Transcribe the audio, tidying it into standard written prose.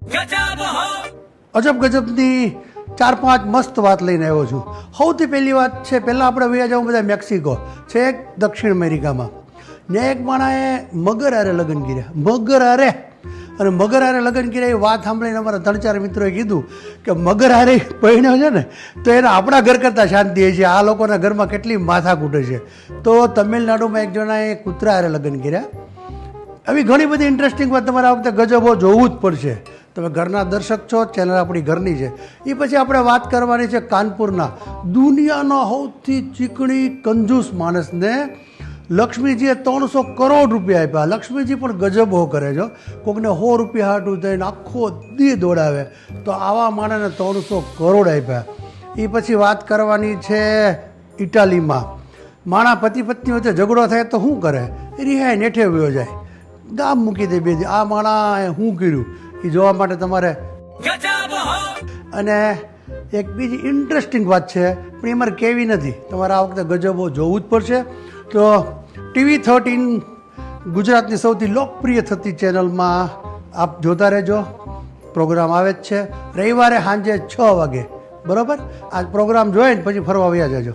અજબ ગજબની 4-5 મસ્ત વાત લઈને આવ્યો છું. સૌથી પહેલી વાત છે, પહેલાં આપણે વયા જાઉં બધા મેક્સિકો છે, એક દક્ષિણ અમેરિકામાં. ત્યાં એક માણાએ મગર હારે લગ્ન કર્યા, મગર હારે. અને મગર હારે લગ્ન કર્યા એ વાત સાંભળીને અમારા 3-4 મિત્રોએ કીધું કે મગર હારે પહેણ્યો છે ને તો એને આપણા ઘર કરતાં શાંતિ હોય છે, આ લોકોના ઘરમાં કેટલી માથાકૂટ છે. તો તમિલનાડુમાં એક જણાએ કૂતરા હારે લગ્ન કર્યા. આવી ઘણી બધી ઇન્ટરેસ્ટિંગ વાત તમારે આ વખતે ગજબો જોવું જ પડશે. તમે ઘરના દર્શક છો, ચેનલ આપણી ઘરની છે. એ પછી આપણે વાત કરવાની છે કાનપુરના દુનિયાના સૌથી ચીકણી કંજૂસ માણસને લક્ષ્મીજીએ 300 કરોડ રૂપિયા આપ્યા. લક્ષ્મીજી પણ ગજબો કરે છે, કોકને 100 રૂપિયા હાટું થઈને આખો દી દોડાવે, તો આવા માણસને 300 કરોડ આપ્યા. એ પછી વાત કરવાની છે ઇટાલીમાં. માણા પતિ પત્ની વચ્ચે ઝઘડો થાય તો શું કરે? રિહાઈ નેઠે વયો જાય, ગામ મૂકી દે બે. આ માણા શું કર્યું એ જોવા માટે તમારે. અને એક બીજી ઇન્ટરેસ્ટિંગ વાત છે, પણ એ મારે કહેવી નથી, તમારે આ વખતે ગજબો જોવું જ પડશે. તો TV 13 ગુજરાતની સૌથી લોકપ્રિય થતી ચેનલમાં આપ જોતા રહેજો. પ્રોગ્રામ આવે જ છે રવિવારે સાંજે 6 વાગે, બરાબર? આ પ્રોગ્રામ જોઈને પછી ફરવા વયા જજો.